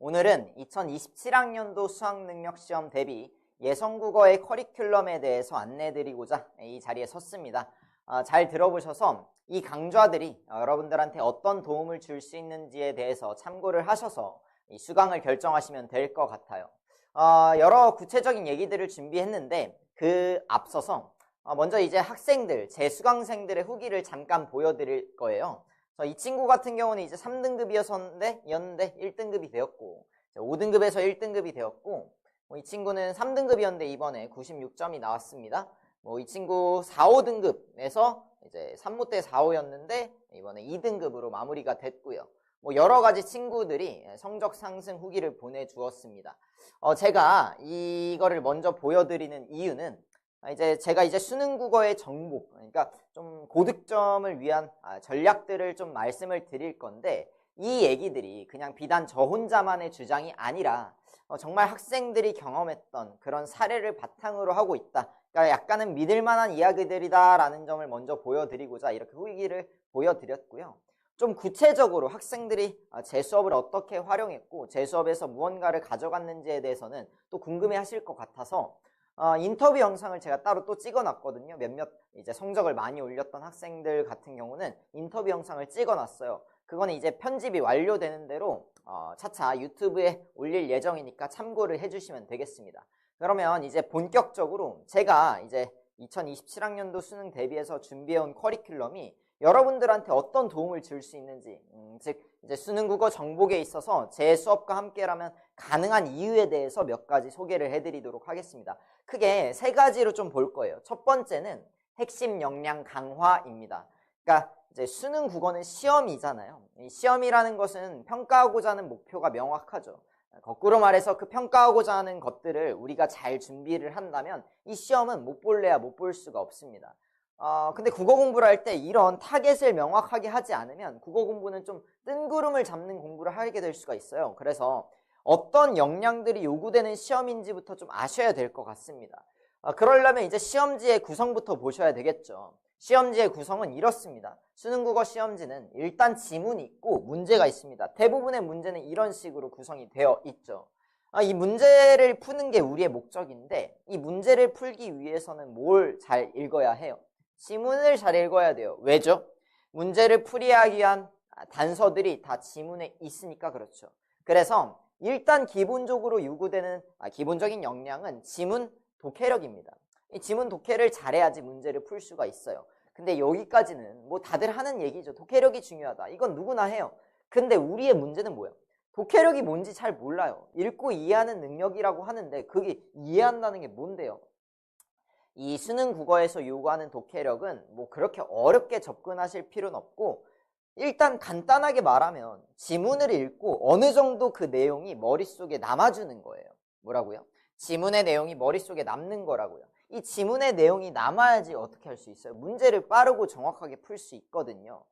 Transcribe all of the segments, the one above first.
오늘은 2027학년도 수학능력시험 대비 예성국어의 커리큘럼에 대해서 안내해드리고자 이 자리에 섰습니다. 잘 들어보셔서 이 강좌들이 여러분들한테 어떤 도움을 줄 수 있는지에 대해서 참고를 하셔서 이 수강을 결정하시면 될 것 같아요. 여러 구체적인 얘기들을 준비했는데 그 앞서서 먼저 이제 학생들, 재수강생들의 후기를 잠깐 보여드릴 거예요. 이 친구 같은 경우는 이제 3등급이었는데 1등급이 되었고, 5등급에서 1등급이 되었고, 이 친구는 3등급이었는데 이번에 96점이 나왔습니다. 이 친구 4, 5등급에서 이제 3모 때 4, 5였는데 이번에 2등급으로 마무리가 됐고요. 여러 가지 친구들이 성적 상승 후기를 보내주었습니다. 제가 이거를 먼저 보여드리는 이유는 제가 수능 국어의 정복, 그러니까 좀 고득점을 위한 전략들을 좀 말씀을 드릴 건데, 이 얘기들이 그냥 비단 저 혼자만의 주장이 아니라 정말 학생들이 경험했던 그런 사례를 바탕으로 하고 있다. 그러니까 약간은 믿을 만한 이야기들이다라는 점을 먼저 보여드리고자 이렇게 후기를 보여드렸고요. 좀 구체적으로 학생들이 제 수업을 어떻게 활용했고 제 수업에서 무언가를 가져갔는지에 대해서는 또 궁금해 하실 것 같아서 인터뷰 영상을 제가 따로 또 찍어놨거든요. 몇몇 이제 성적을 많이 올렸던 학생들 같은 경우는 인터뷰 영상을 찍어놨어요. 그거는 이제 편집이 완료되는 대로 차차 유튜브에 올릴 예정이니까 참고를 해주시면 되겠습니다. 그러면 이제 본격적으로 제가 이제 2027학년도 수능 대비해서 준비해온 커리큘럼이 여러분들한테 어떤 도움을 줄 수 있는지, 즉 이제 수능 국어 정복에 있어서 제 수업과 함께라면 가능한 이유에 대해서 몇 가지 소개를 해드리도록 하겠습니다. 크게 세 가지로 좀 볼 거예요. 첫 번째는 핵심 역량 강화입니다. 그러니까 이제 수능 국어는 시험이잖아요. 이 시험이라는 것은 평가하고자 하는 목표가 명확하죠. 거꾸로 말해서 그 평가하고자 하는 것들을 우리가 잘 준비를 한다면 이 시험은 못 볼래야 못 볼 수가 없습니다. 근데 국어 공부를 할 때 이런 타겟을 명확하게 하지 않으면 국어 공부는 좀 뜬구름을 잡는 공부를 하게 될 수가 있어요. 그래서 어떤 역량들이 요구되는 시험인지부터 좀 아셔야 될 것 같습니다. 그러려면 이제 시험지의 구성부터 보셔야 되겠죠. 시험지의 구성은 이렇습니다. 수능 국어 시험지는 일단 지문이 있고 문제가 있습니다. 대부분의 문제는 이런 식으로 구성이 되어 있죠. 이 문제를 푸는 게 우리의 목적인데 이 문제를 풀기 위해서는 뭘 잘 읽어야 해요? 지문을 잘 읽어야 돼요. 왜죠? 문제를 풀이하기 위한 단서들이 다 지문에 있으니까 그렇죠. 그래서 일단 기본적으로 요구되는 기본적인 역량은 지문 독해력입니다. 이 지문 독해를 잘해야지 문제를 풀 수가 있어요. 근데 여기까지는 뭐 다들 하는 얘기죠. 독해력이 중요하다. 이건 누구나 해요. 근데 우리의 문제는 뭐예요? 독해력이 뭔지 잘 몰라요. 읽고 이해하는 능력이라고 하는데 그게 이해한다는 게 뭔데요? 이 수능 국어에서 요구하는 독해력은 뭐 그렇게 어렵게 접근하실 필요는 없고 일단 간단하게 말하면 지문을 읽고 어느 정도 그 내용이 머릿속에 남아주는 거예요. 뭐라고요? 지문의 내용이 머릿속에 남는 거라고요. 이 지문의 내용이 남아야지 어떻게 할 수 있어요? 문제를 빠르고 정확하게 풀 수 있거든요.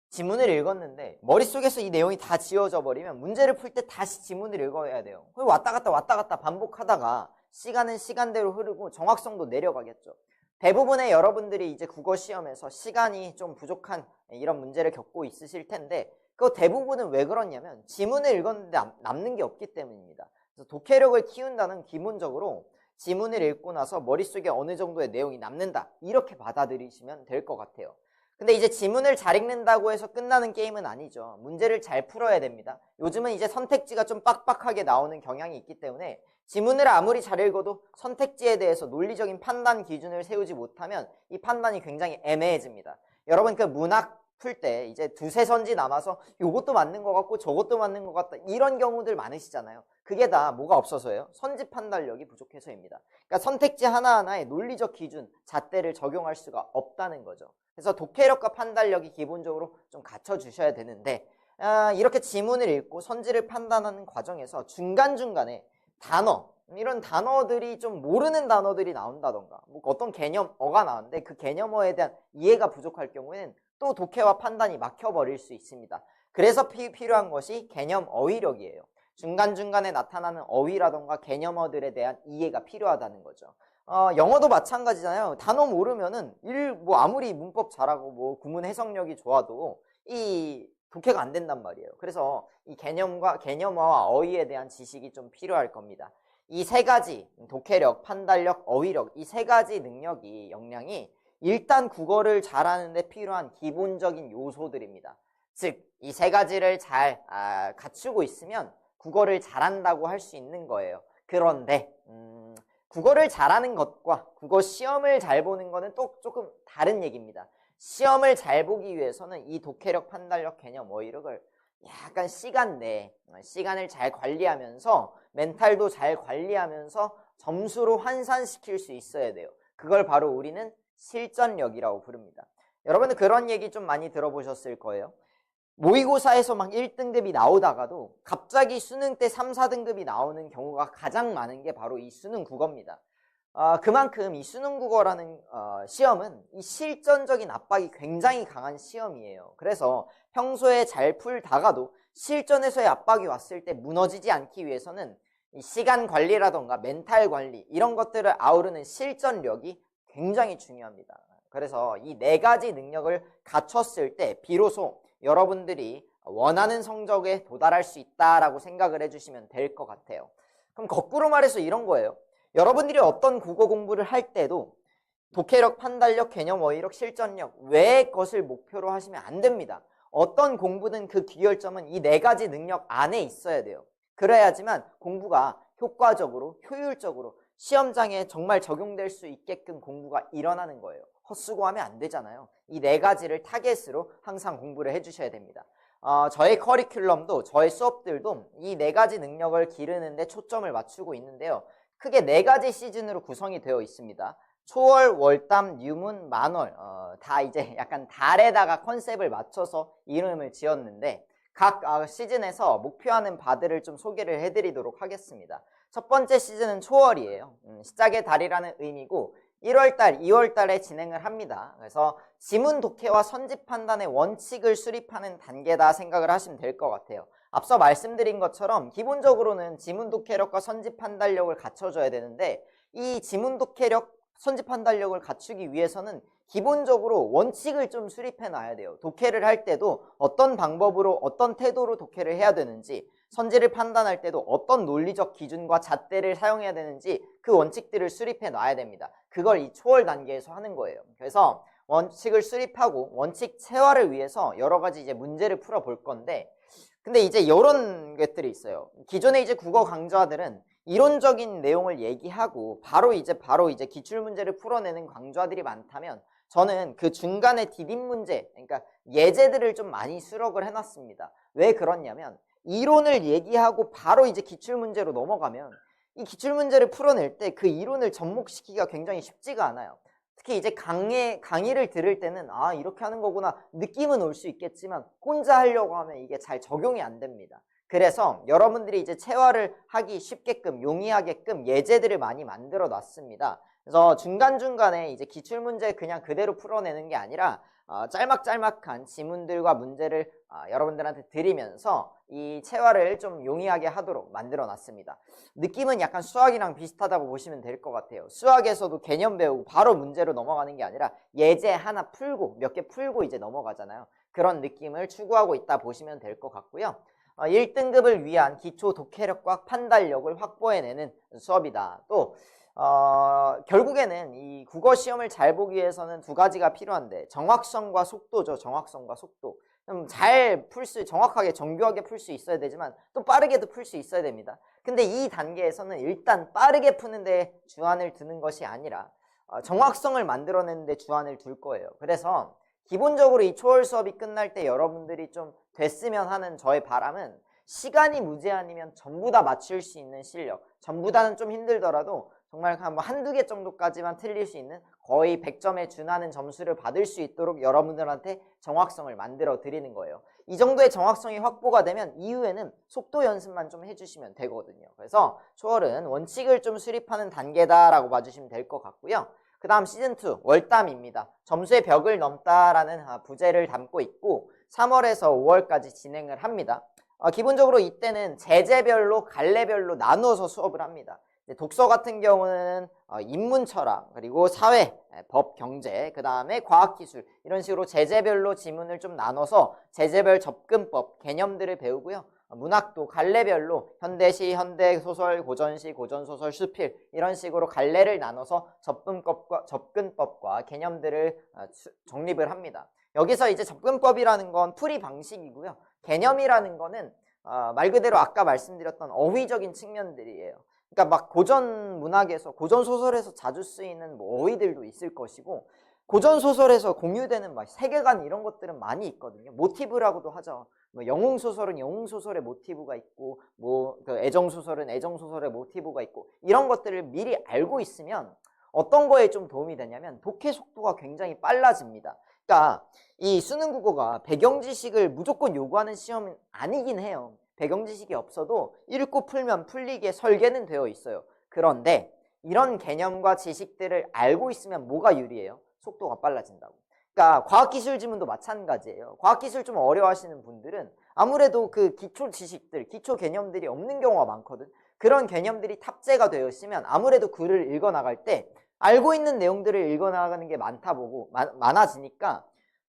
지문을 읽었는데 머릿속에서 이 내용이 다 지워져 버리면 문제를 풀 때 다시 지문을 읽어야 돼요. 왔다 갔다 반복하다가 시간은 시간대로 흐르고 정확성도 내려가겠죠. 대부분의 여러분들이 이제 국어 시험에서 시간이 좀 부족한 이런 문제를 겪고 있으실 텐데 그 대부분은 왜 그러냐면 지문을 읽었는데 남는 게 없기 때문입니다. 그래서 독해력을 키운다는 기본적으로 지문을 읽고 나서 머릿속에 어느 정도의 내용이 남는다. 이렇게 받아들이시면 될 것 같아요. 근데 이제 지문을 잘 읽는다고 해서 끝나는 게임은 아니죠. 문제를 잘 풀어야 됩니다. 요즘은 이제 선택지가 좀 빡빡하게 나오는 경향이 있기 때문에 지문을 아무리 잘 읽어도 선택지에 대해서 논리적인 판단 기준을 세우지 못하면 이 판단이 굉장히 애매해집니다. 여러분 그 문학 풀 때 이제 두세 선지 남아서 요것도 맞는 것 같고 저것도 맞는 것 같다 이런 경우들 많으시잖아요. 그게 다 뭐가 없어서예요? 선지 판단력이 부족해서입니다. 그러니까 선택지 하나하나에 논리적 기준, 잣대를 적용할 수가 없다는 거죠. 그래서 독해력과 판단력이 기본적으로 좀 갖춰주셔야 되는데 이렇게 지문을 읽고 선지를 판단하는 과정에서 중간중간에 단어, 이런 단어들이 좀 모르는 단어들이 나온다던가 뭐 어떤 개념어가 나왔는데 그 개념어에 대한 이해가 부족할 경우에는 또 독해와 판단이 막혀버릴 수 있습니다. 그래서 필요한 것이 개념 어휘력이에요. 중간중간에 나타나는 어휘라던가 개념어들에 대한 이해가 필요하다는 거죠. 영어도 마찬가지잖아요. 단어 모르면은 뭐 아무리 문법 잘하고 뭐 구문 해석력이 좋아도 이 독해가 안 된단 말이에요. 그래서 이 개념어와 어휘에 대한 지식이 좀 필요할 겁니다. 이 세 가지, 독해력, 판단력, 어휘력, 이 세 가지 능력이, 역량이 일단 국어를 잘하는데 필요한 기본적인 요소들입니다. 즉, 이 세 가지를 잘 갖추고 있으면 국어를 잘한다고 할 수 있는 거예요. 그런데 국어를 잘하는 것과 국어 시험을 잘 보는 거는 또 조금 다른 얘기입니다. 시험을 잘 보기 위해서는 이 독해력, 판단력, 개념, 어휘력을 약간 시간 내에 시간을 잘 관리하면서 멘탈도 잘 관리하면서 점수로 환산시킬 수 있어야 돼요. 그걸 바로 우리는 실전력이라고 부릅니다. 여러분들 그런 얘기 좀 많이 들어보셨을 거예요. 모의고사에서 막 1등급이 나오다가도 갑자기 수능 때 3, 4등급이 나오는 경우가 가장 많은 게 바로 이 수능 국어입니다. 그만큼 이 수능 국어라는 시험은 이 실전적인 압박이 굉장히 강한 시험이에요. 그래서 평소에 잘 풀다가도 실전에서의 압박이 왔을 때 무너지지 않기 위해서는 이 시간 관리라던가 멘탈 관리 이런 것들을 아우르는 실전력이 굉장히 중요합니다. 그래서 이 네 가지 능력을 갖췄을 때 비로소 여러분들이 원하는 성적에 도달할 수 있다라고 생각을 해주시면 될 것 같아요. 그럼 거꾸로 말해서 이런 거예요. 여러분들이 어떤 국어 공부를 할 때도 독해력, 판단력, 개념, 어휘력, 실전력 외의 것을 목표로 하시면 안 됩니다. 어떤 공부든 그 귀결점은 이 네 가지 능력 안에 있어야 돼요. 그래야지만 공부가 효과적으로, 효율적으로 시험장에 정말 적용될 수 있게끔 공부가 일어나는 거예요. 헛수고하면 안 되잖아요. 이 네 가지를 타겟으로 항상 공부를 해주셔야 됩니다. 저의 커리큘럼도, 저의 수업들도 이 네 가지 능력을 기르는데 초점을 맞추고 있는데요. 크게 네 가지 시즌으로 구성이 되어 있습니다. 초월, 월담, 유문, 만월 다 이제 약간 달에다가 컨셉을 맞춰서 이름을 지었는데 각 시즌에서 목표하는 바들을 좀 소개를 해드리도록 하겠습니다. 첫 번째 시즌은 초월이에요. 시작의 달이라는 의미고 1월달, 2월달에 진행을 합니다. 그래서 지문 독해와 선지 판단의 원칙을 수립하는 단계다 생각을 하시면 될 것 같아요. 앞서 말씀드린 것처럼 기본적으로는 지문 독해력과 선지 판단력을 갖춰줘야 되는데 이 지문 독해력, 선지 판단력을 갖추기 위해서는 기본적으로 원칙을 좀 수립해 놔야 돼요. 독해를 할 때도 어떤 방법으로 어떤 태도로 독해를 해야 되는지, 선지를 판단할 때도 어떤 논리적 기준과 잣대를 사용해야 되는지 그 원칙들을 수립해 놔야 됩니다. 그걸 이 초월 단계에서 하는 거예요. 그래서 원칙을 수립하고 원칙 체화를 위해서 여러 가지 이제 문제를 풀어 볼 건데, 근데 이제 이런 것들이 있어요. 기존에 이제 국어 강좌들은 이론적인 내용을 얘기하고 바로 이제 기출 문제를 풀어내는 강좌들이 많다면 저는 그 중간에 디딤 문제, 그러니까 예제들을 좀 많이 수록을 해놨습니다. 왜 그렇냐면 이론을 얘기하고 바로 이제 기출 문제로 넘어가면 이 기출 문제를 풀어낼 때 그 이론을 접목시키기가 굉장히 쉽지가 않아요. 특히 이제 강의를 들을 때는 아 이렇게 하는 거구나 느낌은 올 수 있겠지만 혼자 하려고 하면 이게 잘 적용이 안 됩니다. 그래서 여러분들이 이제 체화를 하기 쉽게끔 용이하게끔 예제들을 많이 만들어 놨습니다. 그래서 중간중간에 이제 기출문제 그냥 그대로 풀어내는 게 아니라 짤막짤막한 지문들과 문제를 여러분들한테 드리면서 이 체화를 좀 용이하게 하도록 만들어 놨습니다. 느낌은 약간 수학이랑 비슷하다고 보시면 될 것 같아요. 수학에서도 개념 배우고 바로 문제로 넘어가는 게 아니라 예제 하나 풀고 몇 개 풀고 이제 넘어가잖아요. 그런 느낌을 추구하고 있다 보시면 될 것 같고요. 1등급을 위한 기초 독해력과 판단력을 확보해내는 수업이다. 또 결국에는 이 국어 시험을 잘 보기 위해서는 두 가지가 필요한데 정확성과 속도죠. 정확성과 속도. 정확하게 정교하게 풀 수 있어야 되지만 또 빠르게도 풀 수 있어야 됩니다. 근데 이 단계에서는 일단 빠르게 푸는 데 주안을 두는 것이 아니라 정확성을 만들어내는 데 주안을 둘 거예요. 그래서 기본적으로 이 초월 수업이 끝날 때 여러분들이 좀 됐으면 하는 저의 바람은 시간이 무제한이면 전부 다 맞출 수 있는 실력, 전부 다는 좀 힘들더라도 정말 한두 개 정도까지만 틀릴 수 있는 거의 100점에 준하는 점수를 받을 수 있도록 여러분들한테 정확성을 만들어 드리는 거예요. 이 정도의 정확성이 확보가 되면 이후에는 속도 연습만 좀 해주시면 되거든요. 그래서 초월은 원칙을 좀 수립하는 단계다라고 봐주시면 될 것 같고요. 그 다음 시즌2 월담입니다. 점수의 벽을 넘다라는 부제를 담고 있고 3월에서 5월까지 진행을 합니다. 기본적으로 이때는 제재별로 갈래별로 나누어서 수업을 합니다. 독서 같은 경우는 인문 철학, 그리고 사회, 법, 경제, 그 다음에 과학기술 이런 식으로 제재별로 지문을 좀 나눠서 제재별 접근법, 개념들을 배우고요. 문학도 갈래별로 현대시, 현대소설, 고전시, 고전소설, 수필 이런 식으로 갈래를 나눠서 접근법과 개념들을 정립을 합니다. 여기서 이제 접근법이라는 건 풀이 방식이고요. 개념이라는 거는 말 그대로 아까 말씀드렸던 어휘적인 측면들이에요. 그러니까 막 고전 문학에서, 고전 소설에서 자주 쓰이는 뭐 어휘들도 있을 것이고, 고전 소설에서 공유되는 막 세계관 이런 것들은 많이 있거든요. 모티브라고도 하죠. 뭐 영웅 소설은 영웅 소설의 모티브가 있고, 뭐 그 애정 소설은 애정 소설의 모티브가 있고, 이런 것들을 미리 알고 있으면 어떤 거에 좀 도움이 되냐면 독해 속도가 굉장히 빨라집니다. 그러니까 이 수능 국어가 배경 지식을 무조건 요구하는 시험은 아니긴 해요. 배경 지식이 없어도 읽고 풀면 풀리게 설계는 되어 있어요. 그런데 이런 개념과 지식들을 알고 있으면 뭐가 유리해요? 속도가 빨라진다고. 그러니까 과학기술 지문도 마찬가지예요. 과학기술 좀 어려워하시는 분들은 아무래도 그 기초 지식들, 기초 개념들이 없는 경우가 많거든. 그런 개념들이 탑재가 되어 있으면 아무래도 글을 읽어 나갈 때 알고 있는 내용들을 읽어 나가는 게 많아지니까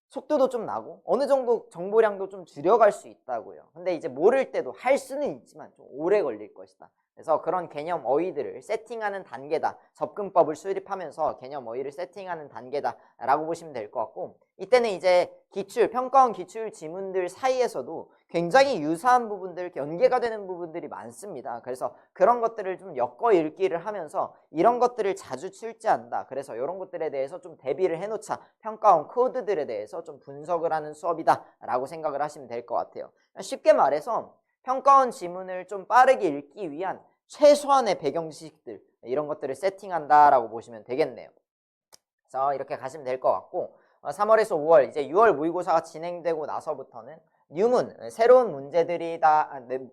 속도도 좀 나고 어느 정도 정보량도 좀 줄여갈 수 있다고요. 근데 이제 모를 때도 할 수는 있지만 좀 오래 걸릴 것이다. 그래서 그런 개념 어휘들을 세팅하는 단계다. 접근법을 수립하면서 개념 어휘를 세팅하는 단계다 라고 보시면 될 것 같고, 이때는 이제 기출, 평가원 기출 지문들 사이에서도 굉장히 유사한 부분들, 연계가 되는 부분들이 많습니다. 그래서 그런 것들을 좀 엮어 읽기를 하면서 이런 것들을 자주 출제한다. 그래서 이런 것들에 대해서 좀 대비를 해놓자. 평가원 코드들에 대해서 좀 분석을 하는 수업이다 라고 생각을 하시면 될 것 같아요. 쉽게 말해서 평가원 지문을 좀 빠르게 읽기 위한 최소한의 배경 지식들, 이런 것들을 세팅한다라고 보시면 되겠네요. 그래서 이렇게 가시면 될 것 같고, 3월에서 5월, 이제 6월 모의고사가 진행되고 나서부터는 뉴문, 새로운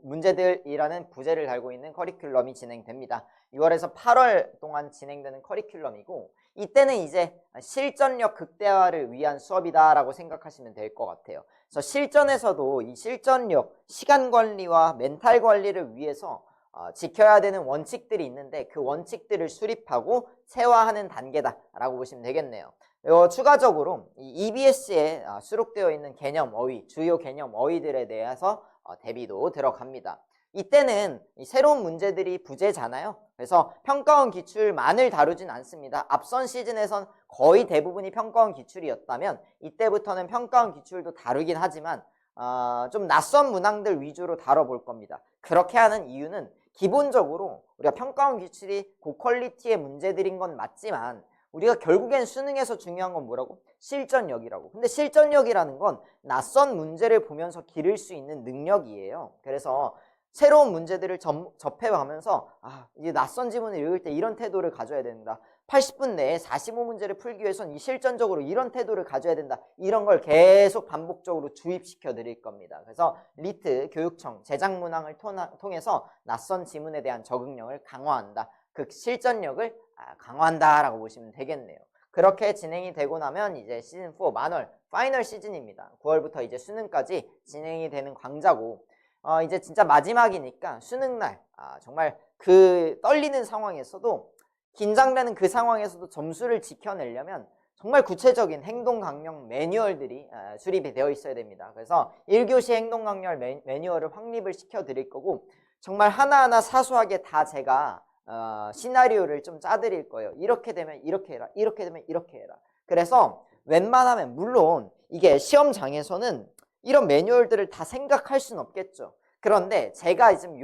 문제들이라는 부제를 달고 있는 커리큘럼이 진행됩니다. 6월에서 8월 동안 진행되는 커리큘럼이고, 이때는 이제 실전력 극대화를 위한 수업이다라고 생각하시면 될 것 같아요. 그래서 실전에서도 이 실전력, 시간 관리와 멘탈 관리를 위해서 지켜야 되는 원칙들이 있는데 그 원칙들을 수립하고 체화하는 단계다라고 보시면 되겠네요. 추가적으로 이 EBS에 수록되어 있는 개념 어휘, 주요 개념 어휘들에 대해서 대비도 들어갑니다. 이때는 새로운 문제들이 부재잖아요. 그래서 평가원 기출만을 다루진 않습니다. 앞선 시즌에선 거의 대부분이 평가원 기출이었다면 이때부터는 평가원 기출도 다루긴 하지만 좀 낯선 문항들 위주로 다뤄볼 겁니다. 그렇게 하는 이유는 기본적으로 우리가 평가원 기출이 고퀄리티의 문제들인 건 맞지만 우리가 결국엔 수능에서 중요한 건 뭐라고? 실전력이라고. 근데 실전력이라는 건 낯선 문제를 보면서 기를 수 있는 능력이에요. 그래서 새로운 문제들을 접해가면서 이제 낯선 지문을 읽을 때 이런 태도를 가져야 된다. 80분 내에 45문제를 풀기 위해선 이 실전적으로 이런 태도를 가져야 된다. 이런 걸 계속 반복적으로 주입시켜 드릴 겁니다. 그래서 리트, 교육청, 제작 문항을 통해서 낯선 지문에 대한 적응력을 강화한다. 그 실전력을 강화한다라고 보시면 되겠네요. 그렇게 진행이 되고 나면 이제 시즌4 만월 파이널 시즌입니다. 9월부터 이제 수능까지 진행이 되는 강좌고, 이제 진짜 마지막이니까 수능날 정말 그 떨리는 상황에서도, 긴장되는 그 상황에서도 점수를 지켜내려면 정말 구체적인 행동 강령 매뉴얼들이 수립이 되어 있어야 됩니다. 그래서 1교시 행동 강령 매뉴얼을 확립을 시켜 드릴 거고, 정말 하나하나 사소하게 다 제가 시나리오를 좀 짜드릴 거예요. 이렇게 되면 이렇게 해라, 이렇게 되면 이렇게 해라. 그래서 웬만하면, 물론 이게 시험장에서는 이런 매뉴얼들을 다 생각할 수는 없겠죠. 그런데 제가 지금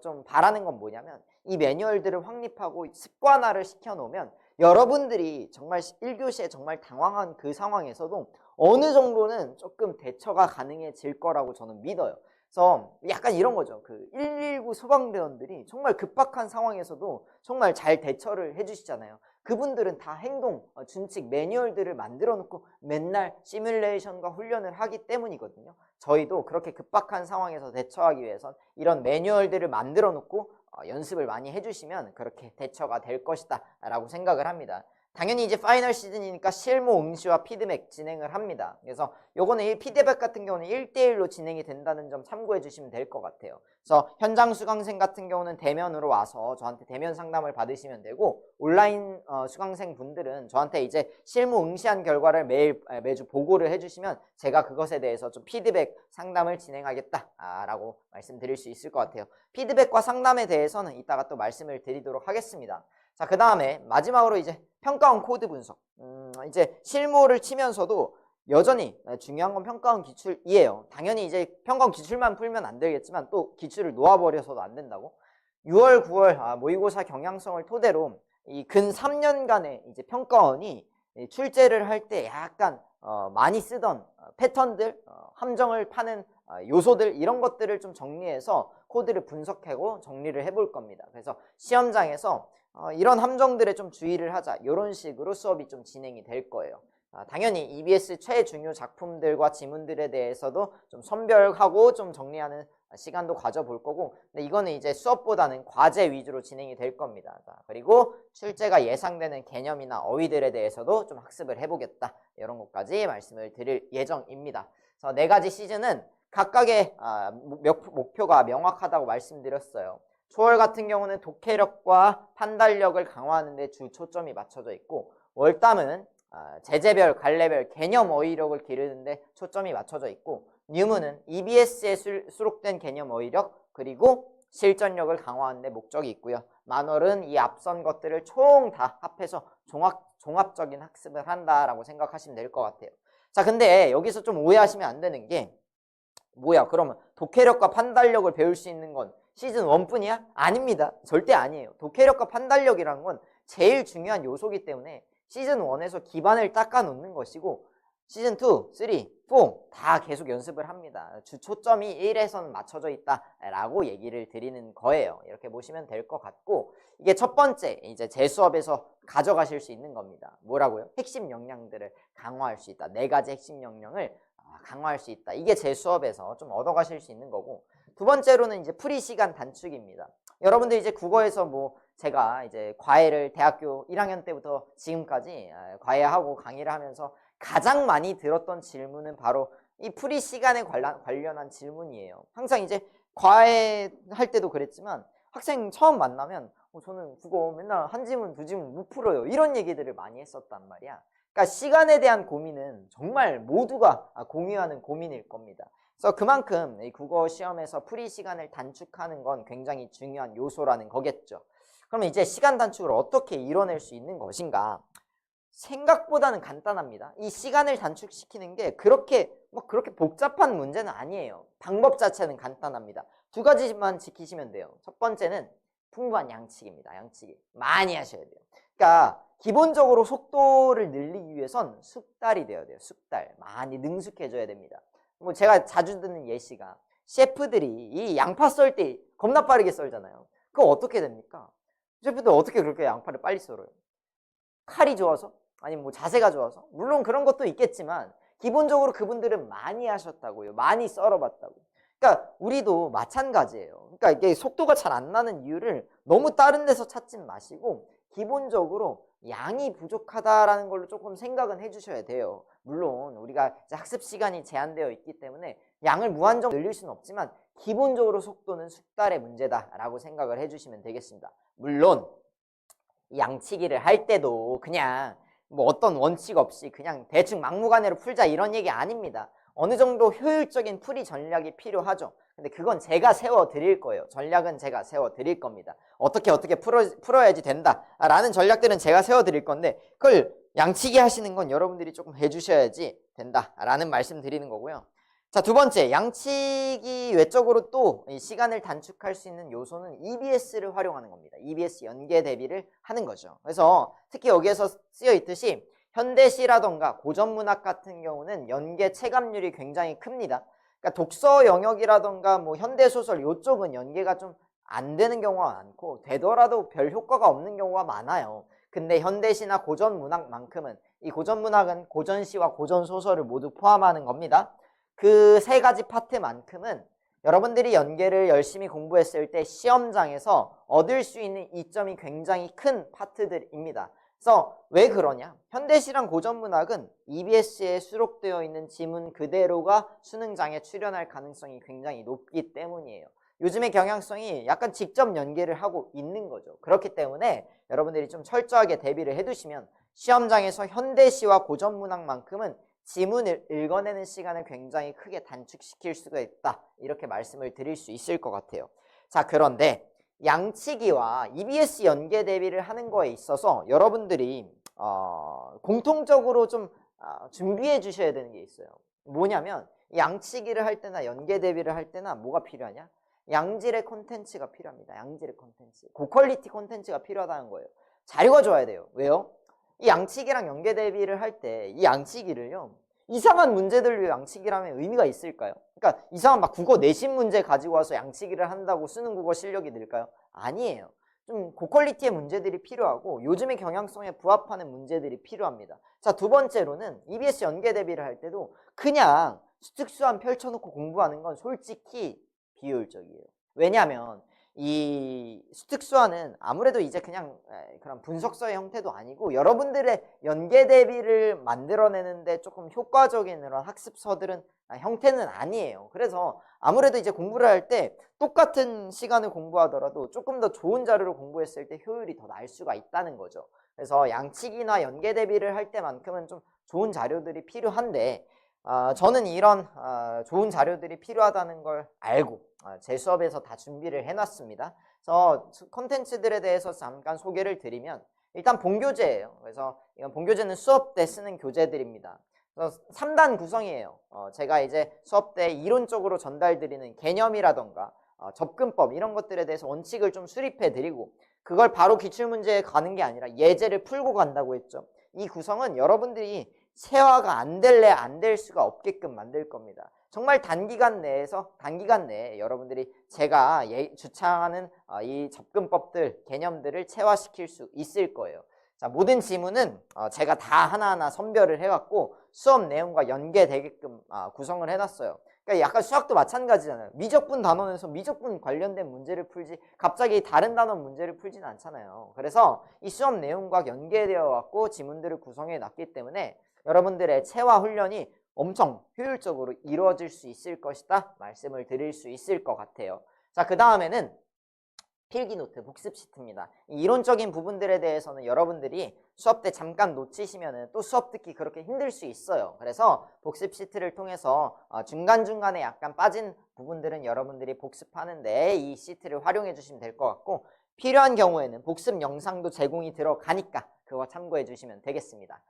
좀 바라는 건 뭐냐면, 이 매뉴얼들을 확립하고 습관화를 시켜놓으면 여러분들이 정말 1교시에 정말 당황한 그 상황에서도 어느 정도는 조금 대처가 가능해질 거라고 저는 믿어요. 그래서 약간 이런 거죠. 그 119 소방대원들이 정말 급박한 상황에서도 정말 잘 대처를 해주시잖아요. 그분들은 다 행동, 준칙, 매뉴얼들을 만들어 놓고 맨날 시뮬레이션과 훈련을 하기 때문이거든요. 저희도 그렇게 급박한 상황에서 대처하기 위해선 이런 매뉴얼들을 만들어 놓고 연습을 많이 해주시면 그렇게 대처가 될 것이다 라고 생각을 합니다. 당연히 이제 파이널 시즌이니까 실무 응시와 피드백 진행을 합니다. 그래서 요거는 이 피드백 같은 경우는 1대1로 진행이 된다는 점 참고해 주시면 될 것 같아요. 그래서 현장 수강생 같은 경우는 대면으로 와서 저한테 대면 상담을 받으시면 되고, 온라인 수강생 분들은 저한테 이제 실무 응시한 결과를 매주 보고를 해주시면 제가 그것에 대해서 좀 피드백 상담을 진행하겠다라고 말씀드릴 수 있을 것 같아요. 피드백과 상담에 대해서는 이따가 또 말씀을 드리도록 하겠습니다. 자, 그 다음에 마지막으로 이제 평가원 코드 분석. 이제 실무를 치면서도 여전히 중요한 건 평가원 기출이에요. 당연히 이제 평가원 기출만 풀면 안 되겠지만 또 기출을 놓아버려서도 안 된다고. 6월, 9월 모의고사 경향성을 토대로 이 근 3년간의 이제 평가원이 출제를 할 때 약간 많이 쓰던 패턴들, 함정을 파는 요소들, 이런 것들을 좀 정리해서 코드를 분석하고 정리를 해볼 겁니다. 그래서 시험장에서 이런 함정들에 좀 주의를 하자, 이런 식으로 수업이 좀 진행이 될 거예요. 당연히 EBS 최중요 작품들과 지문들에 대해서도 좀 선별하고 좀 정리하는 시간도 가져볼 거고, 근데 이거는 이제 수업보다는 과제 위주로 진행이 될 겁니다. 그리고 출제가 예상되는 개념이나 어휘들에 대해서도 좀 학습을 해보겠다, 이런 것까지 말씀을 드릴 예정입니다. 그래서 4가지 시즌은 각각의 목표가 명확하다고 말씀드렸어요. 초월 같은 경우는 독해력과 판단력을 강화하는 데 주 초점이 맞춰져 있고, 월담은 제재별, 갈래별, 개념 어휘력을 기르는 데 초점이 맞춰져 있고, 뉴문은 EBS에 수록된 개념 어휘력 그리고 실전력을 강화하는 데 목적이 있고요. 만월은 이 앞선 것들을 총 다 합해서 종합적인 학습을 한다라고 생각하시면 될 것 같아요. 자, 근데 여기서 좀 오해하시면 안 되는 게, 뭐야, 그러면 독해력과 판단력을 배울 수 있는 건 시즌 1뿐이야? 아닙니다. 절대 아니에요. 독해력과 판단력이라는 건 제일 중요한 요소이기 때문에 시즌 1에서 기반을 닦아 놓는 것이고, 시즌 2, 3, 4 다 계속 연습을 합니다. 주 초점이 1에선 맞춰져 있다라고 얘기를 드리는 거예요. 이렇게 보시면 될 것 같고, 이게 첫 번째 이제 제 수업에서 가져가실 수 있는 겁니다. 뭐라고요? 핵심 역량들을 강화할 수 있다. 4가지 핵심 역량을 강화할 수 있다. 이게 제 수업에서 좀 얻어가실 수 있는 거고, 두 번째로는 이제 풀이 시간 단축입니다. 여러분들 이제 국어에서 뭐 제가 이제 과외를 대학교 1학년 때부터 지금까지 과외하고 강의를 하면서 가장 많이 들었던 질문은 바로 이 풀이 시간에 관련한 질문이에요. 항상 이제 과외할 때도 그랬지만 학생 처음 만나면 저는 국어 맨날 한 지문, 2지문 못 풀어요, 이런 얘기들을 많이 했었단 말이야. 그러니까 시간에 대한 고민은 정말 모두가 공유하는 고민일 겁니다. 그래서 그만큼 이 국어 시험에서 풀이 시간을 단축하는 건 굉장히 중요한 요소라는 거겠죠. 그러면 이제 시간 단축을 어떻게 이뤄낼 수 있는 것인가? 생각보다는 간단합니다. 이 시간을 단축시키는 게 그렇게 복잡한 문제는 아니에요. 방법 자체는 간단합니다. 2가지만 지키시면 돼요. 첫 번째는 풍부한 양치기입니다. 양치기 많이 하셔야 돼요. 그러니까 기본적으로 속도를 늘리기 위해선 숙달이 되어야 돼요. 숙달 많이 능숙해져야 됩니다. 뭐 제가 자주 듣는 예시가, 셰프들이 이 양파 썰 때 겁나 빠르게 썰잖아요. 그거 어떻게 됩니까? 셰프들 어떻게 그렇게 양파를 빨리 썰어요? 칼이 좋아서? 아니면 뭐 자세가 좋아서? 물론 그런 것도 있겠지만 기본적으로 그분들은 많이 하셨다고요. 많이 썰어봤다고. 그러니까 우리도 마찬가지예요. 그러니까 이게 속도가 잘 안 나는 이유를 너무 다른 데서 찾지 마시고 기본적으로 양이 부족하다라는 걸로 조금 생각은 해주셔야 돼요. 물론 우리가 이제 학습 시간이 제한되어 있기 때문에 양을 무한정 늘릴 수는 없지만 기본적으로 속도는 숙달의 문제다라고 생각을 해주시면 되겠습니다. 물론 양치기를 할 때도 그냥 뭐 어떤 원칙 없이 그냥 대충 막무가내로 풀자, 이런 얘기 아닙니다. 어느 정도 효율적인 풀이 전략이 필요하죠. 근데 그건 제가 세워드릴 거예요. 전략은 제가 세워드릴 겁니다. 어떻게 풀어야지 된다라는 전략들은 제가 세워드릴 건데, 그걸 양치기 하시는 건 여러분들이 조금 해주셔야지 된다라는 말씀 드리는 거고요. 자, 두 번째, 양치기 외적으로 또 이 시간을 단축할 수 있는 요소는 EBS를 활용하는 겁니다. EBS 연계 대비를 하는 거죠. 그래서 특히 여기에서 쓰여 있듯이 현대시라던가 고전문학 같은 경우는 연계 체감률이 굉장히 큽니다. 그러니까 독서 영역이라던가 뭐 현대소설 이쪽은 연계가 좀 안 되는 경우가 많고, 되더라도 별 효과가 없는 경우가 많아요. 근데 현대시나 고전문학만큼은, 이 고전문학은 고전시와 고전소설을 모두 포함하는 겁니다. 그 3가지 파트만큼은 여러분들이 연계를 열심히 공부했을 때 시험장에서 얻을 수 있는 이점이 굉장히 큰 파트들입니다. 그래서 왜 그러냐? 현대시랑 고전문학은 EBS에 수록되어 있는 지문 그대로가 수능장에 출연할 가능성이 굉장히 높기 때문이에요. 요즘의 경향성이 약간 직접 연계를 하고 있는 거죠. 그렇기 때문에 여러분들이 좀 철저하게 대비를 해두시면 시험장에서 현대시와 고전문학만큼은 지문을 읽어내는 시간을 굉장히 크게 단축시킬 수가 있다. 이렇게 말씀을 드릴 수 있을 것 같아요. 자, 그런데 양치기와 EBS 연계 대비를 하는 거에 있어서 여러분들이 공통적으로 좀 준비해 주셔야 되는 게 있어요. 뭐냐면 양치기를 할 때나 연계 대비를 할 때나 뭐가 필요하냐? 양질의 콘텐츠가 필요합니다. 양질의 콘텐츠. 고퀄리티 콘텐츠가 필요하다는 거예요. 자료가 좋아야 돼요. 왜요? 이 양치기랑 연계 대비를 할 때 이 양치기를요. 이상한 문제들 양치기라면 의미가 있을까요? 그러니까 이상한 막 국어 내신 문제 가지고 와서 양치기를 한다고 쓰는 국어 실력이 늘까요? 아니에요. 좀 고퀄리티의 문제들이 필요하고 요즘의 경향성에 부합하는 문제들이 필요합니다. 자, 두 번째로는 EBS 연계 대비를 할 때도 그냥 특수한 펼쳐놓고 공부하는 건 솔직히 비효율적이에요. 왜냐하면 이 수특수화는 아무래도 이제 그냥 그런 분석서의 형태도 아니고 여러분들의 연계 대비를 만들어내는데 조금 효과적인 그런 학습서들은 형태는 아니에요. 그래서 아무래도 이제 공부를 할 때 똑같은 시간을 공부하더라도 조금 더 좋은 자료를 공부했을 때 효율이 더 날 수가 있다는 거죠. 그래서 양치기나 연계 대비를 할 때만큼은 좀 좋은 자료들이 필요한데 저는 이런 좋은 자료들이 필요하다는 걸 알고 제 수업에서 다 준비를 해놨습니다. 그래서 콘텐츠들에 대해서 잠깐 소개를 드리면 일단 본교재예요. 그래서 이건 본교재는 수업 때 쓰는 교재들입니다. 그래서 3단 구성이에요. 제가 이제 수업 때 이론적으로 전달드리는 개념이라던가 접근법 이런 것들에 대해서 원칙을 좀 수립해 드리고 그걸 바로 기출문제에 가는 게 아니라 예제를 풀고 간다고 했죠. 이 구성은 여러분들이 세화가 안 될래 안 될 수가 없게끔 만들 겁니다. 정말 단기간 내에 여러분들이 제가 주창하는 이 접근법들, 개념들을 체화시킬 수 있을 거예요. 자, 모든 지문은 제가 다 하나하나 선별을 해갖고 수업 내용과 연계되게끔 구성을 해놨어요. 그러니까 약간 수학도 마찬가지잖아요. 미적분 단원에서 미적분 관련된 문제를 풀지 갑자기 다른 단원 문제를 풀지는 않잖아요. 그래서 이 수업 내용과 연계되어 갖고 지문들을 구성해 놨기 때문에 여러분들의 체화 훈련이 엄청 효율적으로 이루어질 수 있을 것이다 말씀을 드릴 수 있을 것 같아요. 자, 그 다음에는 필기노트, 복습 시트입니다. 이론적인 부분들에 대해서는 여러분들이 수업 때 잠깐 놓치시면 또 수업 듣기 그렇게 힘들 수 있어요. 그래서 복습 시트를 통해서 중간중간에 약간 빠진 부분들은 여러분들이 복습하는데 이 시트를 활용해 주시면 될 것 같고 필요한 경우에는 복습 영상도 제공이 들어가니까 그거 참고해 주시면 되겠습니다.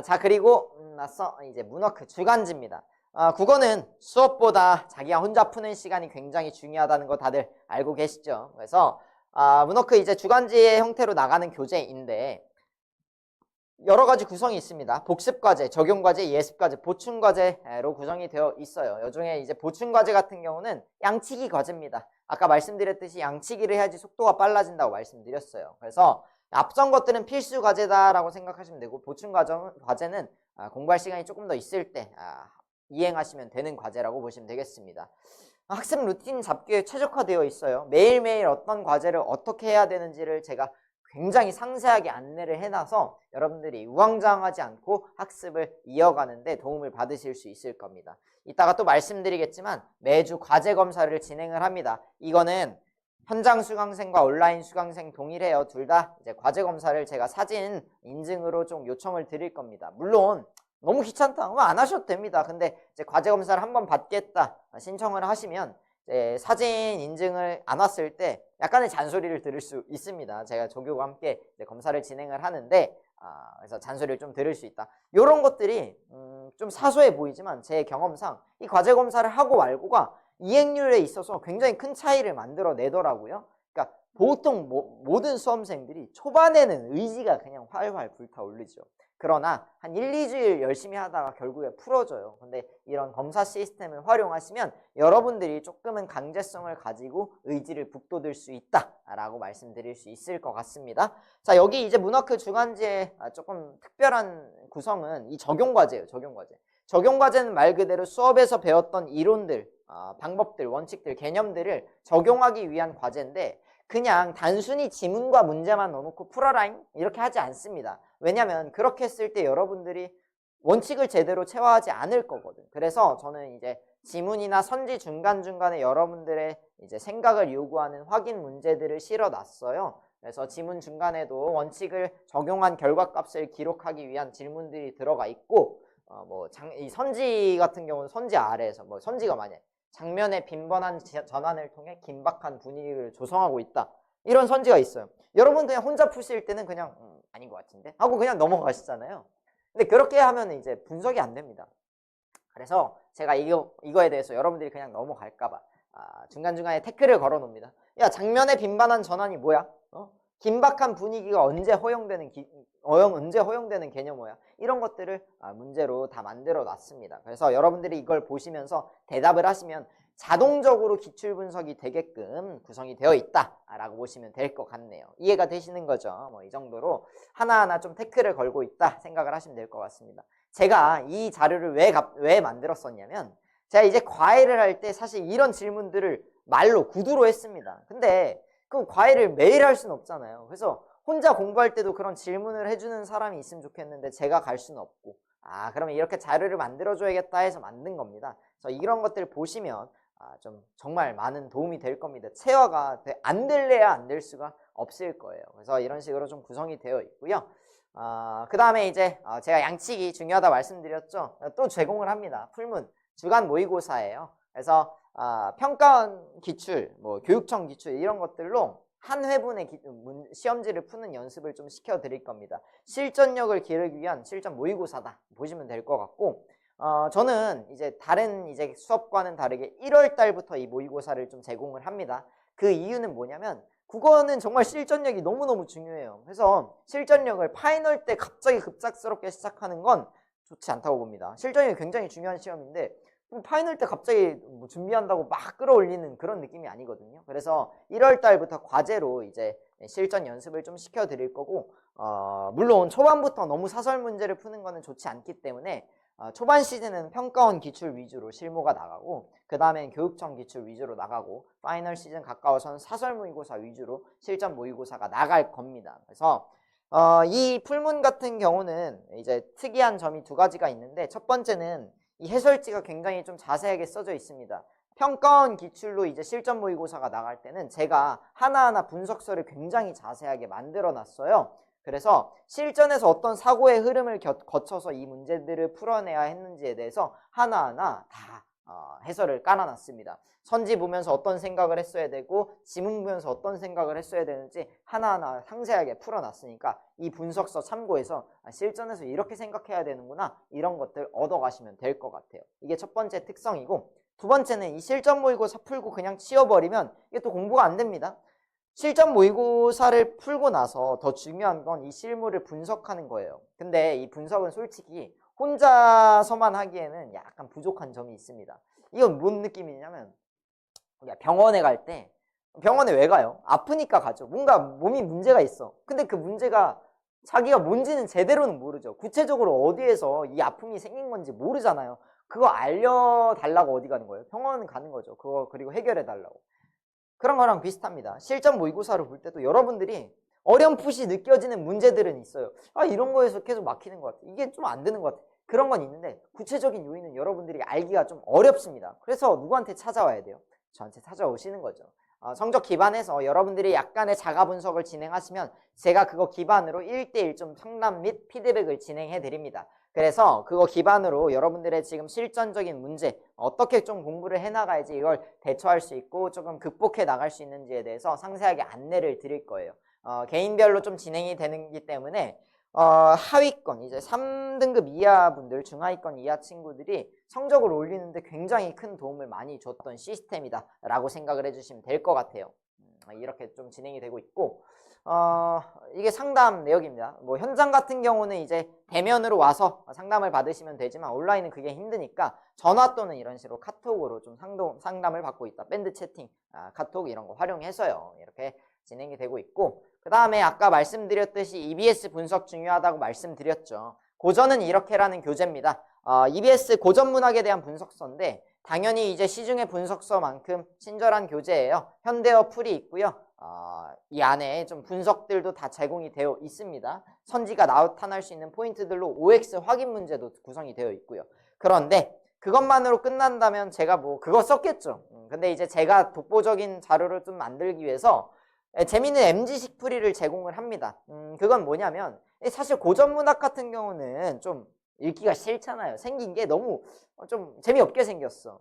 자, 그리고 나서 이제 문워크 주간지입니다. 국어는 수업보다 자기가 혼자 푸는 시간이 굉장히 중요하다는 거 다들 알고 계시죠? 그래서 문워크 이제 주간지의 형태로 나가는 교재인데 여러 가지 구성이 있습니다. 복습과제, 적용과제, 예습과제, 보충과제로 구성이 되어 있어요. 요중에 이제 보충과제 같은 경우는 양치기 과제입니다. 아까 말씀드렸듯이 양치기를 해야지 속도가 빨라진다고 말씀드렸어요. 그래서 앞선 것들은 필수 과제다라고 생각하시면 되고 보충 과제는 공부할 시간이 조금 더 있을 때 이행하시면 되는 과제라고 보시면 되겠습니다. 학습 루틴 잡기에 최적화되어 있어요. 매일매일 어떤 과제를 어떻게 해야 되는지를 제가 굉장히 상세하게 안내를 해놔서 여러분들이 우왕좌왕하지 않고 학습을 이어가는 데 도움을 받으실 수 있을 겁니다. 이따가 또 말씀드리겠지만 매주 과제 검사를 진행을 합니다. 이거는 현장 수강생과 온라인 수강생 동일해요. 둘 다 이제 과제 검사를 제가 사진 인증으로 좀 요청을 드릴 겁니다. 물론 너무 귀찮다 그러면 안 하셔도 됩니다. 근데 이제 과제 검사를 한번 받겠다 신청을 하시면 사진 인증을 안 왔을 때 약간의 잔소리를 들을 수 있습니다. 제가 조교와 함께 검사를 진행을 하는데 그래서 잔소리를 좀 들을 수 있다. 이런 것들이 좀 사소해 보이지만 제 경험상 이 과제 검사를 하고 말고가 이행률에 있어서 굉장히 큰 차이를 만들어내더라고요. 그러니까 보통 모든 수험생들이 초반에는 의지가 그냥 활활 불타오르죠. 그러나 한 1, 2주일 열심히 하다가 결국에 풀어져요. 근데 이런 검사 시스템을 활용하시면 여러분들이 조금은 강제성을 가지고 의지를 북돋을 수 있다라고 말씀드릴 수 있을 것 같습니다. 자, 여기 이제 문워크 주간지의 조금 특별한 구성은 이 적용과제예요. 적용과제. 적용과제는 말 그대로 수업에서 배웠던 이론들, 방법들, 원칙들, 개념들을 적용하기 위한 과제인데 그냥 단순히 지문과 문제만 넣어놓고 풀어라잉 이렇게 하지 않습니다. 왜냐하면 그렇게 했을 때 여러분들이 원칙을 제대로 채워하지 않을 거거든. 그래서 저는 이제 지문이나 선지 중간중간에 여러분들의 이제 생각을 요구하는 확인 문제들을 실어놨어요. 그래서 지문 중간에도 원칙을 적용한 결과값을 기록하기 위한 질문들이 들어가 있고, 이 선지 같은 경우는 선지 아래에서 선지가 만약 장면의 빈번한 전환을 통해 긴박한 분위기를 조성하고 있다. 이런 선지가 있어요. 여러분 그냥 혼자 푸실 때는 그냥 아닌 것 같은데 하고 그냥 넘어가시잖아요. 근데 그렇게 하면 이제 분석이 안 됩니다. 그래서 제가 이거에 대해서 여러분들이 그냥 넘어갈까봐 중간중간에 태클을 걸어 놓습니다. 야, 장면의 빈번한 전환이 뭐야? 긴박한 분위기가 언제 허용되는 개념이야? 이런 것들을 문제로 다 만들어 놨습니다. 그래서 여러분들이 이걸 보시면서 대답을 하시면 자동적으로 기출 분석이 되게끔 구성이 되어 있다라고 보시면 될 것 같네요. 이해가 되시는 거죠? 이 정도로 하나하나 좀 태클을 걸고 있다 생각을 하시면 될 것 같습니다. 제가 이 자료를 왜 만들었었냐면 제가 이제 과외를 할 때 사실 이런 질문들을 말로 구두로 했습니다. 근데 그 과외를 매일 할 수는 없잖아요. 그래서 혼자 공부할 때도 그런 질문을 해주는 사람이 있으면 좋겠는데 제가 갈 수는 없고 그러면 이렇게 자료를 만들어줘야겠다 해서 만든 겁니다. 그래서 이런 것들 보시면 좀 정말 많은 도움이 될 겁니다. 체화가 안 될래야 안 될 수가 없을 거예요. 그래서 이런 식으로 좀 구성이 되어 있고요. 그 다음에 이제 제가 양측이 중요하다 말씀드렸죠. 또 제공을 합니다. 풀문 주간 모의고사예요. 그래서 평가원 기출, 교육청 기출 이런 것들로 한 회분의 시험지를 푸는 연습을 좀 시켜드릴 겁니다. 실전력을 기르기 위한 실전 모의고사다 보시면 될 것 같고, 저는 이제 다른 이제 수업과는 다르게 1월 달부터 이 모의고사를 좀 제공을 합니다. 그 이유는 뭐냐면 국어는 정말 실전력이 너무너무 중요해요. 그래서 실전력을 파이널 때 갑자기 급작스럽게 시작하는 건 좋지 않다고 봅니다. 실전력이 굉장히 중요한 시험인데 파이널 때 갑자기 준비한다고 막 끌어올리는 그런 느낌이 아니거든요. 그래서 1월 달부터 과제로 이제 실전 연습을 좀 시켜드릴 거고, 물론 초반부터 너무 사설 문제를 푸는 거는 좋지 않기 때문에 초반 시즌은 평가원 기출 위주로 실무가 나가고 그 다음엔 교육청 기출 위주로 나가고 파이널 시즌 가까워서는 사설 모의고사 위주로 실전 모의고사가 나갈 겁니다. 그래서 이 풀문 같은 경우는 이제 특이한 점이 두 가지가 있는데, 첫 번째는 이 해설지가 굉장히 좀 자세하게 써져 있습니다. 평가원 기출로 이제 실전 모의고사가 나갈 때는 제가 하나하나 분석서를 굉장히 자세하게 만들어 놨어요. 그래서 실전에서 어떤 사고의 흐름을 거쳐서 이 문제들을 풀어내야 했는지에 대해서 하나하나 다 해설을 깔아놨습니다. 선지 보면서 어떤 생각을 했어야 되고 지문 보면서 어떤 생각을 했어야 되는지 하나하나 상세하게 풀어놨으니까 이 분석서 참고해서 실전에서 이렇게 생각해야 되는구나 이런 것들 얻어가시면 될 것 같아요. 이게 첫 번째 특성이고, 두 번째는 이 실전 모의고사 풀고 그냥 치워버리면 이게 또 공부가 안 됩니다. 실전 모의고사를 풀고 나서 더 중요한 건 이 실무를 분석하는 거예요. 근데 이 분석은 솔직히 혼자서만 하기에는 약간 부족한 점이 있습니다. 이건 뭔 느낌이냐면 우리가 병원에 갈 때, 병원에 왜 가요? 아프니까 가죠. 뭔가 몸이 문제가 있어. 근데 그 문제가 자기가 뭔지는 제대로는 모르죠. 구체적으로 어디에서 이 아픔이 생긴 건지 모르잖아요. 그거 알려달라고 어디 가는 거예요? 병원 가는 거죠. 그거 그리고 해결해달라고. 그런 거랑 비슷합니다. 실전 모의고사를 볼 때도 여러분들이 어렴풋이 느껴지는 문제들은 있어요. 이런 거에서 계속 막히는 것 같아. 이게 좀 안 되는 것 같아. 그런 건 있는데 구체적인 요인은 여러분들이 알기가 좀 어렵습니다. 그래서 누구한테 찾아와야 돼요? 저한테 찾아오시는 거죠. 성적 기반해서 여러분들이 약간의 자가 분석을 진행하시면 제가 그거 기반으로 1대1 좀 상담 및 피드백을 진행해 드립니다. 그래서 그거 기반으로 여러분들의 지금 실전적인 문제, 어떻게 좀 공부를 해나가야지 이걸 대처할 수 있고 조금 극복해 나갈 수 있는지에 대해서 상세하게 안내를 드릴 거예요. 개인별로 좀 진행이 되기 때문에 하위권, 이제 3등급 이하 분들, 중하위권 이하 친구들이 성적을 올리는데 굉장히 큰 도움을 많이 줬던 시스템이다 라고 생각을 해주시면 될 것 같아요. 이렇게 좀 진행이 되고 있고, 이게 상담 내역입니다. 현장 같은 경우는 이제 대면으로 와서 상담을 받으시면 되지만 온라인은 그게 힘드니까 전화 또는 이런 식으로 카톡으로 좀 상담을 받고 있다. 밴드 채팅, 카톡 이런 거 활용해서요. 이렇게 진행이 되고 있고, 그 다음에 아까 말씀드렸듯이 EBS 분석 중요하다고 말씀드렸죠. 고전은 이렇게라는 교재입니다. EBS 고전 문학에 대한 분석서인데 당연히 이제 시중의 분석서만큼 친절한 교재예요. 현대어 풀이 있고요. 이 안에 좀 분석들도 다 제공이 되어 있습니다. 선지가 나타날 수 있는 포인트들로 OX 확인 문제도 구성이 되어 있고요. 그런데 그것만으로 끝난다면 제가 뭐 그거 썼겠죠. 근데 이제 제가 독보적인 자료를 좀 만들기 위해서 재미있는 MG식 풀이를 제공을 합니다. 그건 뭐냐면 사실 고전문학 같은 경우는 좀 읽기가 싫잖아요. 생긴 게 너무 좀 재미없게 생겼어.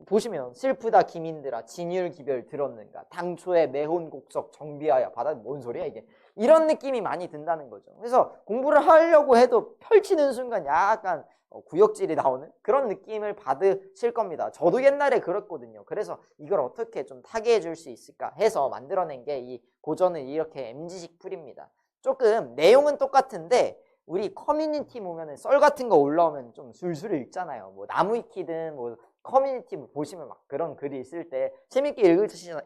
보시면 슬프다 기민들아 진율기별 들었는가 당초에 매혼곡석 정비하여 받아 뭔 소리야 이게 이런 느낌이 많이 든다는 거죠. 그래서 공부를 하려고 해도 펼치는 순간 약간 구역질이 나오는 그런 느낌을 받으실 겁니다. 저도 옛날에 그랬거든요. 그래서 이걸 어떻게 좀 타개해 줄 수 있을까 해서 만들어낸 게 이 고전은 이렇게 MG식 풀입니다. 조금 내용은 똑같은데 우리 커뮤니티 보면은 썰 같은 거 올라오면 좀 술술 읽잖아요. 뭐 나무위키든 뭐 커뮤니티 보시면 막 그런 글이 있을 때 재밌게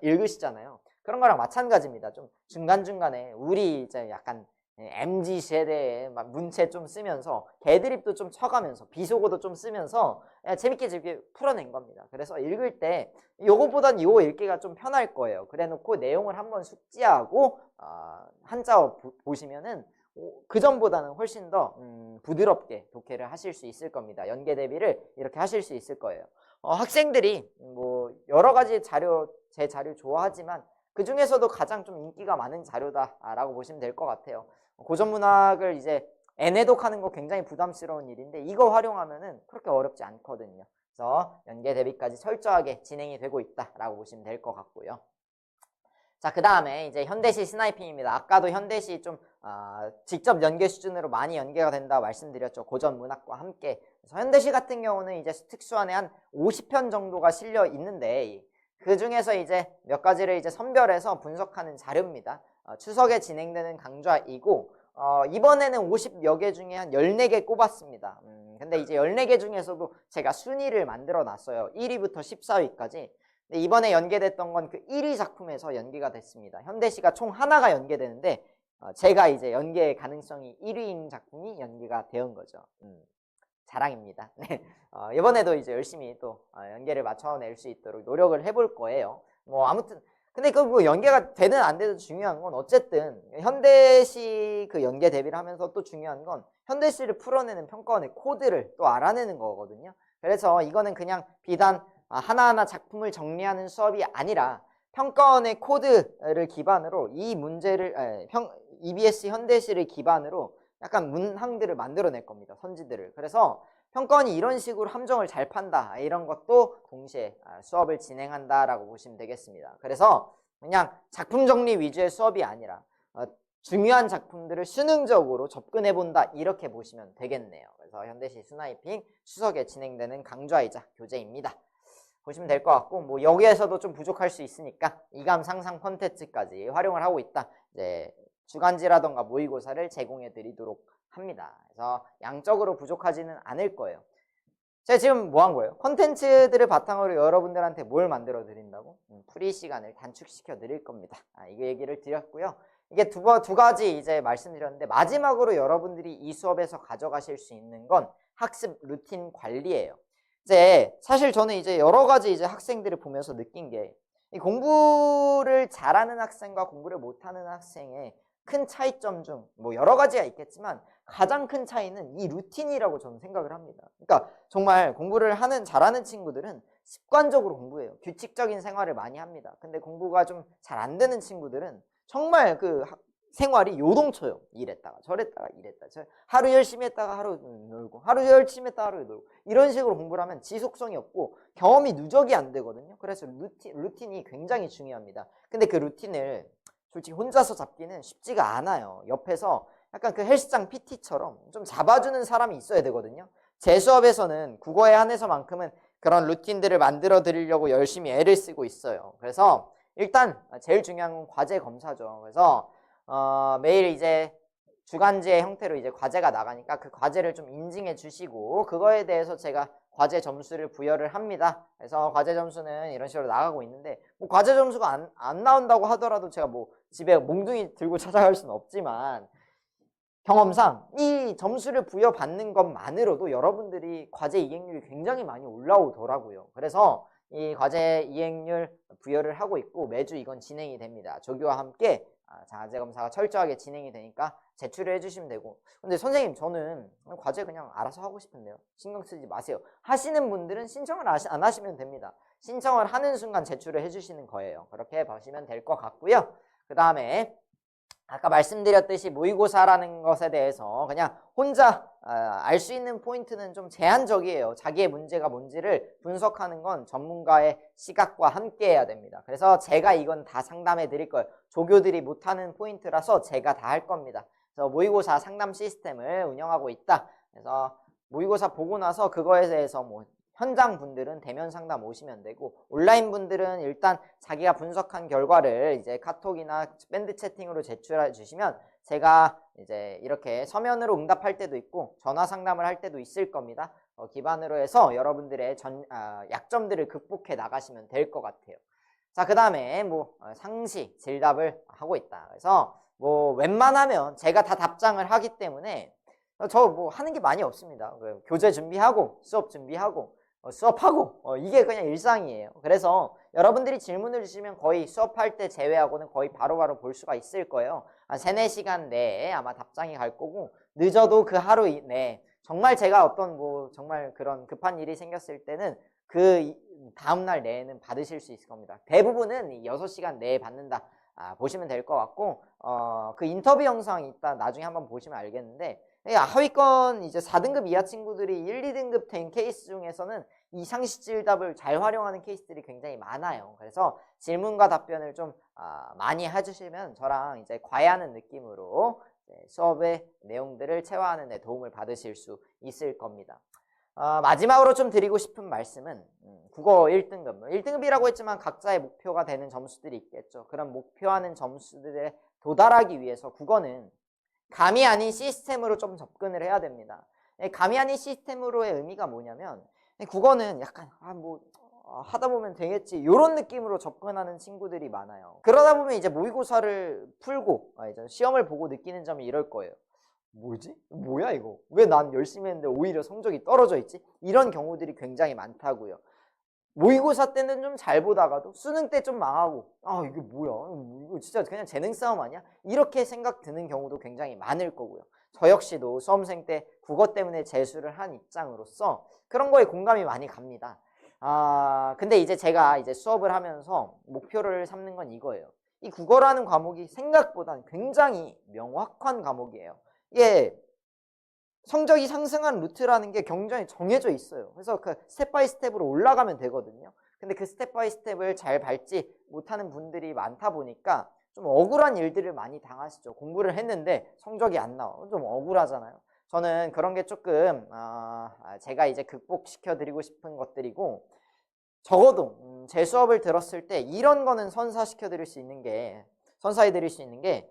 읽으시잖아요. 그런 거랑 마찬가지입니다. 좀 중간중간에 우리 이제 약간 MZ 세대의 막 문체 좀 쓰면서 개드립도 좀 쳐가면서 비속어도 좀 쓰면서 재밌게 풀어낸 겁니다. 그래서 읽을 때 요거보단 요거 읽기가 좀 편할 거예요. 그래놓고 내용을 한번 숙지하고 한자어 보시면은 그 전보다는 훨씬 더 부드럽게 독해를 하실 수 있을 겁니다. 연계 대비를 이렇게 하실 수 있을 거예요. 학생들이 뭐 여러 가지 제 자료 좋아하지만 그 중에서도 가장 좀 인기가 많은 자료다라고 보시면 될 것 같아요. 고전문학을 이제 N해독하는 거 굉장히 부담스러운 일인데 이거 활용하면은 그렇게 어렵지 않거든요. 그래서 연계 대비까지 철저하게 진행이 되고 있다라고 보시면 될 것 같고요. 자, 그 다음에 이제 현대시 스나이핑입니다. 아까도 현대시 좀 직접 연계 수준으로 많이 연계가 된다고 말씀드렸죠. 고전 문학과 함께. 그래서 현대시 같은 경우는 이제 특수안에 한 50편 정도가 실려 있는데 그 중에서 이제 몇 가지를 이제 선별해서 분석하는 자료입니다. 추석에 진행되는 강좌이고 이번에는 50여 개 중에 한 14개 꼽았습니다. 근데 이제 14개 중에서도 제가 순위를 만들어 놨어요. 1위부터 14위까지. 근데 이번에 연계됐던 건 그 1위 작품에서 연계가 됐습니다. 현대시가 총 하나가 연계되는데 제가 이제 연계 가능성이 1위인 작품이 연계가 되은 거죠. 자랑입니다. 네. 이번에도 이제 열심히 또 연계를 맞춰낼 수 있도록 노력을 해볼 거예요. 뭐 아무튼 근데 그 뭐 연계가 되든 안 되든 중요한 건 어쨌든 현대시 그 연계 대비를 하면서 또 중요한 건 현대시를 풀어내는 평가원의 코드를 또 알아내는 거거든요. 그래서 이거는 그냥 비단 하나하나 작품을 정리하는 수업이 아니라 평가원의 코드를 기반으로 이 문제를 EBS 현대시를 기반으로 약간 문항들을 만들어낼 겁니다. 선지들을. 그래서 평가원이 이런 식으로 함정을 잘 판다 이런 것도 동시에 수업을 진행한다라고 보시면 되겠습니다. 그래서 그냥 작품 정리 위주의 수업이 아니라 중요한 작품들을 수능적으로 접근해본다 이렇게 보시면 되겠네요. 그래서 현대시 스나이핑 추석에 진행되는 강좌이자 교재입니다. 보시면 될 것 같고 뭐 여기에서도 좀 부족할 수 있으니까 이감 상상 콘텐츠까지 활용을 하고 있다. 이제 주간지라던가 모의고사를 제공해 드리도록 합니다. 그래서 양적으로 부족하지는 않을 거예요. 제가 지금 뭐 한 거예요? 콘텐츠들을 바탕으로 여러분들한테 뭘 만들어 드린다고? 프리 시간을 단축시켜 드릴 겁니다. 이게 얘기를 드렸고요. 이게 두 가지 이제 말씀드렸는데 마지막으로 여러분들이 이 수업에서 가져가실 수 있는 건 학습 루틴 관리예요. 이제 사실 저는 이제 여러 가지 이제 학생들을 보면서 느낀 게 이 공부를 잘하는 학생과 공부를 못하는 학생의 큰 차이점 중 뭐 여러 가지가 있겠지만 가장 큰 차이는 이 루틴이라고 저는 생각을 합니다. 그러니까 정말 공부를 잘하는 친구들은 습관적으로 공부해요. 규칙적인 생활을 많이 합니다. 근데 공부가 좀 잘 안 되는 친구들은 정말 그 생활이 요동쳐요. 이랬다가 저랬다가 하루 열심히 했다가 하루 놀고 하루 열심히 했다가 하루 놀고 이런 식으로 공부를 하면 지속성이 없고 경험이 누적이 안 되거든요. 그래서 루틴이 굉장히 중요합니다. 근데 그 루틴을 솔직히 혼자서 잡기는 쉽지가 않아요. 옆에서 약간 그 헬스장 PT처럼 좀 잡아주는 사람이 있어야 되거든요. 제 수업에서는 국어에 한해서만큼은 그런 루틴들을 만들어 드리려고 열심히 애를 쓰고 있어요. 그래서 일단 제일 중요한 건 과제 검사죠. 그래서 매일 이제 주간지의 형태로 이제 과제가 나가니까 그 과제를 좀 인증해 주시고 그거에 대해서 제가 과제 점수를 부여를 합니다. 그래서 과제 점수는 이런 식으로 나가고 있는데 뭐 과제 점수가 안 나온다고 하더라도 제가 뭐 집에 몽둥이 들고 찾아갈 수는 없지만 경험상 이 점수를 부여받는 것만으로도 여러분들이 과제 이행률이 굉장히 많이 올라오더라고요. 그래서 이 과제 이행률 부여를 하고 있고 매주 이건 진행이 됩니다. 조교와 함께 자제 검사가 철저하게 진행이 되니까 제출을 해주시면 되고. 근데 선생님 저는 과제 그냥 알아서 하고 싶은데요. 신경 쓰지 마세요. 하시는 분들은 신청을 안 하시면 됩니다. 신청을 하는 순간 제출을 해주시는 거예요. 그렇게 보시면 될 것 같고요. 그 다음에 아까 말씀드렸듯이 모의고사라는 것에 대해서 그냥 혼자 알 수 있는 포인트는 좀 제한적이에요. 자기의 문제가 뭔지를 분석하는 건 전문가의 시각과 함께 해야 됩니다. 그래서 제가 이건 다 상담해 드릴 거예요. 조교들이 못하는 포인트라서 제가 다 할 겁니다. 그래서 모의고사 상담 시스템을 운영하고 있다. 그래서 모의고사 보고 나서 그거에 대해서 뭐 현장 분들은 대면 상담 오시면 되고, 온라인 분들은 일단 자기가 분석한 결과를 이제 카톡이나 밴드 채팅으로 제출해 주시면 제가 이제 이렇게 서면으로 응답할 때도 있고 전화 상담을 할 때도 있을 겁니다. 기반으로 해서 여러분들의 약점들을 극복해 나가시면 될 것 같아요. 자, 그 다음에 뭐 상시 질답을 하고 있다. 그래서 뭐 웬만하면 제가 다 답장을 하기 때문에 저 뭐 하는 게 많이 없습니다. 교재 준비하고 수업 준비하고 수업하고 이게 그냥 일상이에요. 그래서 여러분들이 질문을 주시면 거의 수업할 때 제외하고는 거의 바로바로 볼 수가 있을 거예요. 한 3, 4시간 내에 아마 답장이 갈 거고, 늦어도 그 하루 내에 정말 제가 어떤 뭐 정말 그런 급한 일이 생겼을 때는 그 다음날 내에는 받으실 수 있을 겁니다. 대부분은 6시간 내에 받는다 보시면 될 것 같고, 그 인터뷰 영상이 있다 나중에 한번 보시면 알겠는데, 하위권 이제 4등급 이하 친구들이 1, 2등급 된 케이스 중에서는 이 상시질답을 잘 활용하는 케이스들이 굉장히 많아요. 그래서 질문과 답변을 좀 많이 해주시면 저랑 이제 과외하는 느낌으로 수업의 내용들을 체화하는 데 도움을 받으실 수 있을 겁니다. 마지막으로 좀 드리고 싶은 말씀은 국어 1등급, 1등급이라고 했지만 각자의 목표가 되는 점수들이 있겠죠. 그런 목표하는 점수들에 도달하기 위해서 국어는 감이 아닌 시스템으로 좀 접근을 해야 됩니다. 감이 아닌 시스템으로의 의미가 뭐냐면, 국어는 약간 뭐 하다 보면 되겠지 이런 느낌으로 접근하는 친구들이 많아요. 그러다 보면 이제 모의고사를 풀고 이제 시험을 보고 느끼는 점이 이럴 거예요. 뭐지? 뭐야 이거? 왜 난 열심히 했는데 오히려 성적이 떨어져 있지? 이런 경우들이 굉장히 많다고요. 모의고사 때는 좀 잘 보다가도 수능 때 좀 망하고, 이게 뭐야, 이거 진짜 그냥 재능 싸움 아니야? 이렇게 생각 드는 경우도 굉장히 많을 거고요. 저 역시도 수험생 때 국어 때문에 재수를 한 입장으로서 그런 거에 공감이 많이 갑니다. 근데 이제 제가 이제 수업을 하면서 목표를 삼는 건 이거예요. 이 국어라는 과목이 생각보다 굉장히 명확한 과목이에요. 이게 성적이 상승한 루트라는 게 굉장히 정해져 있어요. 그래서 그 스텝 바이 스텝으로 올라가면 되거든요. 근데 그 스텝 바이 스텝을 잘 밟지 못하는 분들이 많다 보니까 좀 억울한 일들을 많이 당하시죠. 공부를 했는데 성적이 안 나와. 좀 억울하잖아요. 저는 그런 게 조금 제가 이제 극복시켜 드리고 싶은 것들이고, 적어도 제 수업을 들었을 때 이런 거는 선사해 드릴 수 있는 게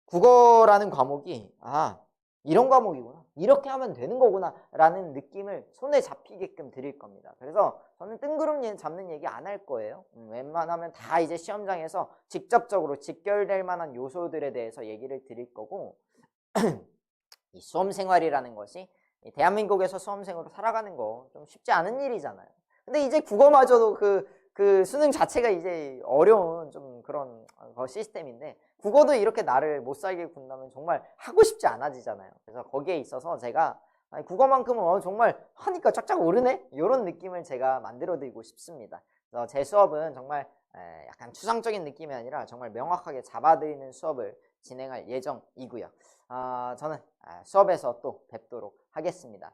국어라는 과목이 이런 과목이구나, 이렇게 하면 되는 거구나 라는 느낌을 손에 잡히게끔 드릴 겁니다. 그래서 저는 뜬구름 잡는 얘기 안 할 거예요. 웬만하면 다 이제 시험장에서 직접적으로 직결될 만한 요소들에 대해서 얘기를 드릴 거고, 이 수험생활이라는 것이 대한민국에서 수험생으로 살아가는 거 좀 쉽지 않은 일이잖아요. 근데 이제 국어마저도 그 수능 자체가 이제 어려운 좀 그런 시스템인데, 국어도 이렇게 나를 못 살게 군다면 정말 하고 싶지 않아지잖아요. 그래서 거기에 있어서 제가 국어만큼은 정말 하니까 쫙쫙 오르네? 이런 느낌을 제가 만들어 드리고 싶습니다. 그래서 제 수업은 정말 약간 추상적인 느낌이 아니라 정말 명확하게 잡아드리는 수업을 진행할 예정이고요. 저는 수업에서 또 뵙도록 하겠습니다.